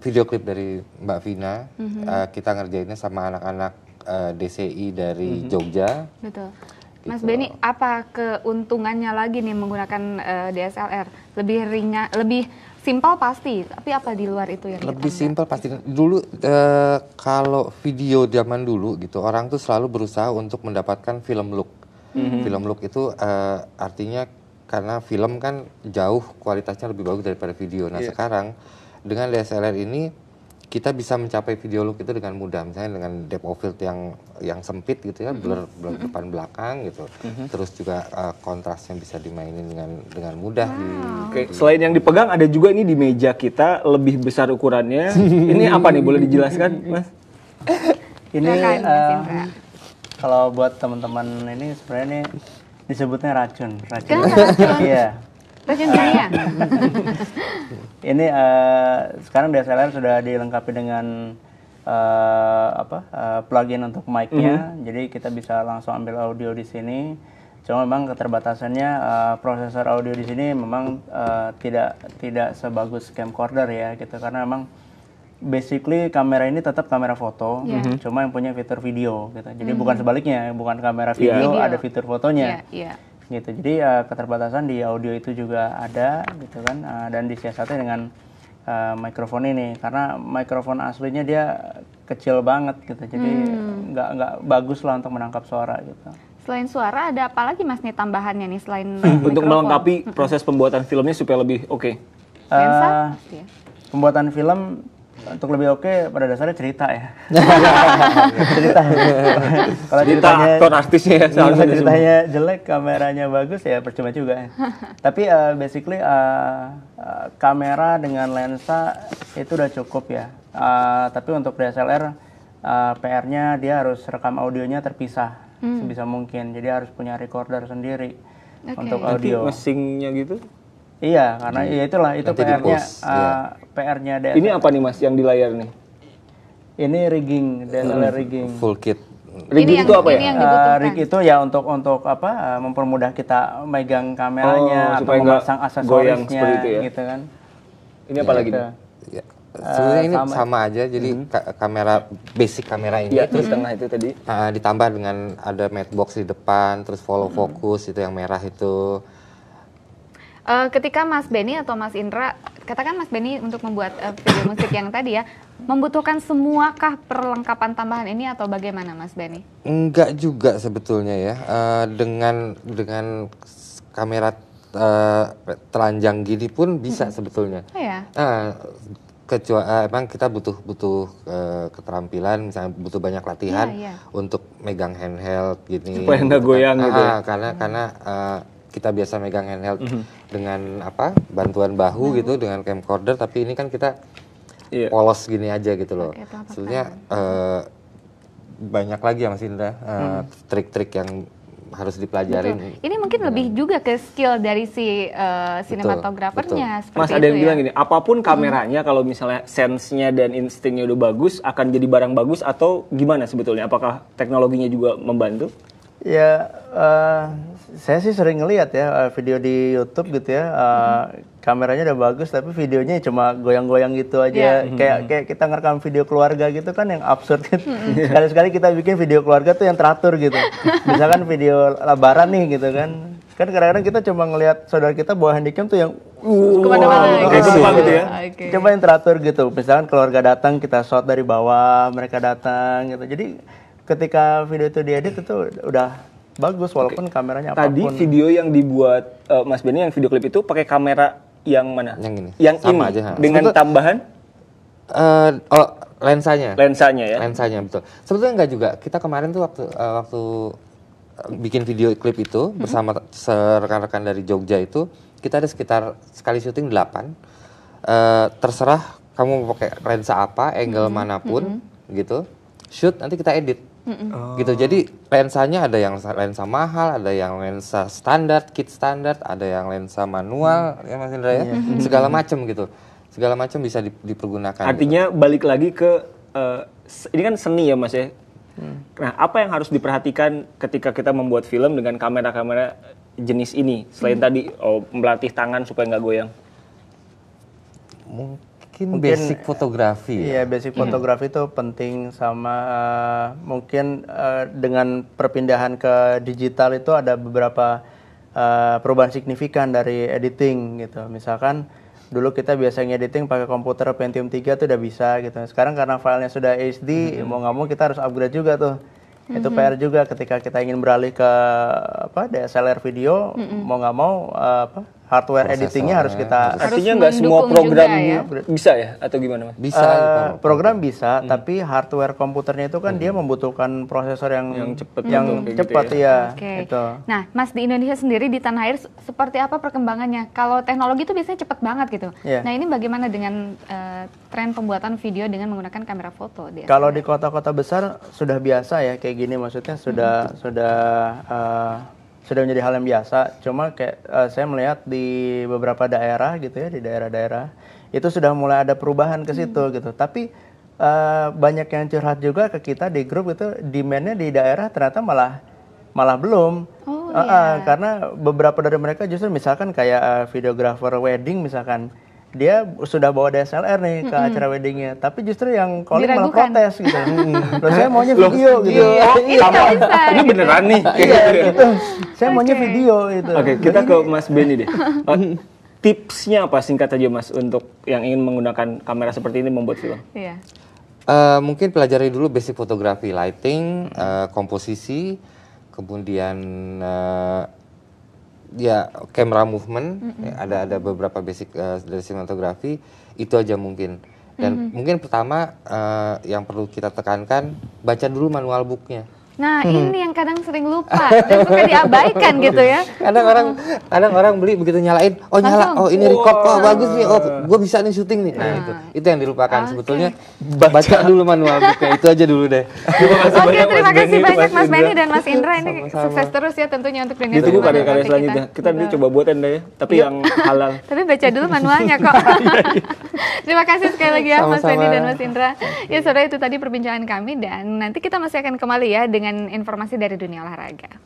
video klip dari Mbak Vina. Kita ngerjainnya sama anak-anak DCI dari Jogja. Betul. Mas Benny, apa keuntungannya lagi nih menggunakan DSLR? Lebih ringan, lebih simpel pasti, tapi apa di luar itu yang lebih simpel pasti. Dulu kalau video zaman dulu gitu, orang tuh selalu berusaha untuk mendapatkan film look. Film look itu artinya karena film kan jauh kualitasnya lebih bagus daripada video. Nah sekarang dengan DSLR ini kita bisa mencapai video look itu dengan mudah, misalnya dengan depth of field yang sempit gitu ya, blur depan belakang gitu. Terus juga kontrasnya bisa dimainin dengan mudah. Oke, selain yang dipegang ada juga ini di meja kita lebih besar ukurannya. Ini apa nih, boleh dijelaskan, Mas? Ini kalau buat teman-teman ini sebenarnya ini disebutnya racun. Iya. Racun dunia. Ini sekarang DSLR sudah dilengkapi dengan plugin untuk mic-nya, jadi kita bisa langsung ambil audio di sini. Cuma memang keterbatasannya prosesor audio di sini memang tidak sebagus camcorder ya gitu, karena memang basically kamera ini tetap kamera foto, cuma yang punya fitur video gitu. Jadi bukan sebaliknya, bukan kamera video ada fitur fotonya. Gitu. Jadi keterbatasan di audio itu juga ada gitu kan, dan disiasati dengan mikrofon ini, karena mikrofon aslinya dia kecil banget gitu, jadi nggak bagus lah untuk menangkap suara gitu. Selain suara ada apa lagi Mas nih tambahannya nih selain untuk melengkapi proses pembuatan filmnya supaya lebih oke? Lensa? Pembuatan film untuk lebih oke pada dasarnya cerita ya. Cerita. Kalau ceritanya aktor artisnya ya, kalau ceritanya jelek, kameranya bagus ya percuma juga. Tapi basically kamera dengan lensa itu udah cukup ya. Tapi untuk DSLR PR-nya dia harus rekam audionya terpisah sebisa mungkin. Jadi harus punya recorder sendiri untuk audio. Mesinnya gitu? Iya, karena ya itulah itu PR-nya PR-nya DSLR. Ini apa nih Mas yang di layar nih? Ini rigging, DSLR rigging. Full kit. Rigging itu apa ya? Rig itu ya untuk apa mempermudah kita megang kameranya atau memasang aksesorisnya ya? gitu kan. Ini apa lagi? Ya. Sebenarnya ini sama aja, jadi kamera basic kamera ini itu setengah itu tadi ditambah dengan ada matte box di depan, terus follow focus itu yang merah itu. Ketika Mas Benny atau Mas Indra, katakan Mas Benny untuk membuat video musik yang tadi ya, membutuhkan semuakah perlengkapan tambahan ini atau bagaimana Mas Benny? Enggak juga sebetulnya ya, dengan kamera telanjang gini pun bisa sebetulnya. Oh ya? Kecuali emang kita butuh keterampilan, misalnya butuh banyak latihan untuk megang handheld gini. Supaya nggak goyang gitu. Karena kita biasa megang handheld dengan bantuan bahu gitu, dengan camcorder, tapi ini kan kita polos gini aja gitu loh. Sebenarnya banyak lagi ya Mas Indra, trik-trik yang harus dipelajarin. Betul. Ini mungkin lebih juga ke skill dari si sinematografernya. Mas ada yang bilang gini, apapun kameranya kalau misalnya sense-nya dan instingnya udah bagus, akan jadi barang bagus atau gimana sebetulnya? Apakah teknologinya juga membantu? Ya, saya sih sering ngeliat ya video di YouTube gitu ya, kameranya udah bagus tapi videonya cuma goyang-goyang gitu aja, kayak kita ngerekam video keluarga gitu kan yang absurd gitu. Sekali-sekali kita bikin video keluarga tuh yang teratur gitu, misalkan video lebaran nih gitu kan kadang-kadang kita cuma ngelihat saudara kita bawa handycam tuh yang kemana-mana gitu ya. Coba yang teratur gitu, misalkan keluarga datang kita shot dari bawah, mereka datang gitu. Jadi ketika video itu diedit itu udah bagus walaupun kameranya apapun. Tadi video yang dibuat Mas Benny yang video klip itu pakai kamera yang mana? Yang ini. Yang sama ini aja. dengan tambahan lensanya. Lensanya ya. Lensanya betul. Sebetulnya enggak juga. Kita kemarin tuh waktu bikin video klip itu bersama rekan-rekan dari Jogja itu, kita ada sekitar sekali syuting 8. Terserah kamu mau pakai lensa apa, angle manapun gitu. Shoot nanti kita edit. Gitu. Jadi lensanya ada yang lensa mahal, ada yang lensa standar, kit standar, ada yang lensa manual ya Mas Indra ya. Segala macam gitu. Segala macam bisa dipergunakan. Artinya gitu. Balik lagi ke ini kan seni ya Mas ya. Nah, apa yang harus diperhatikan ketika kita membuat film dengan kamera-kamera jenis ini selain tadi melatih tangan supaya nggak goyang? Mungkin basic fotografi. Iya, basic fotografi itu penting, sama mungkin dengan perpindahan ke digital itu ada beberapa perubahan signifikan dari editing gitu. Misalkan dulu kita biasa ngediting pakai komputer Pentium 3 tuh udah bisa gitu. Sekarang karena filenya sudah HD, mau nggak mau kita harus upgrade juga tuh. Itu PR juga ketika kita ingin beralih ke DSLR video, mau nggak mau hardware editingnya harus kita. Artinya nggak semua program ya? bisa ya atau gimana, Mas? Bisa. Program bisa, tapi hardware komputernya itu kan dia membutuhkan prosesor yang cepat, gitu ya. Oke. Gitu. Nah, Mas, di Indonesia sendiri di tanah air seperti apa perkembangannya? Kalau teknologi itu biasanya cepat banget gitu. Iya. Nah, ini bagaimana dengan tren pembuatan video dengan menggunakan kamera foto? Kalau di kota-kota besar sudah biasa ya kayak gini, maksudnya sudah menjadi hal yang biasa. Cuma kayak saya melihat di beberapa daerah gitu ya, di daerah-daerah itu sudah mulai ada perubahan ke situ gitu. Tapi banyak yang curhat juga ke kita di grup itu, demand-nya di daerah ternyata malah belum. Karena beberapa dari mereka justru misalkan kayak videographer wedding misalkan, dia sudah bawa DSLR nih ke acara weddingnya, tapi justru yang calling malah protes gitu. Loh, saya maunya video gitu. Ini beneran nih. Iya gitu. Saya maunya video gitu. Oke, kita ke Mas Benny deh. Tipsnya apa singkat aja, Mas, untuk yang ingin menggunakan kamera seperti ini membuat film? Iya. Mungkin pelajari dulu basic fotografi, lighting, komposisi, kemudian ya camera movement, ada beberapa basic dari sinematografi, itu aja mungkin. Dan mungkin pertama yang perlu kita tekankan, baca dulu manual booknya. Nah, ini yang kadang sering lupa dan suka diabaikan gitu ya. Kadang orang beli begitu nyalain, oh nyala, oh ini record, oh bagus nih, oh gue bisa nih syuting nih. Nah itu yang dilupakan sebetulnya. Baca dulu manual booknya, itu aja dulu deh. Oke, terima kasih banyak Mas Benny dan Mas Indra. Ini sukses terus ya tentunya untuk dunia Ditunggu sinema karya-karya nanti selanjutnya. Kita nanti coba buat Anda ya, tapi yang halal. Tapi baca dulu manualnya kok. Terima kasih sekali lagi ya Mas Benny dan Mas Indra. Ya saudara, itu tadi perbincangan kami, dan nanti kita masih akan kembali ya dengan informasi dari dunia olahraga.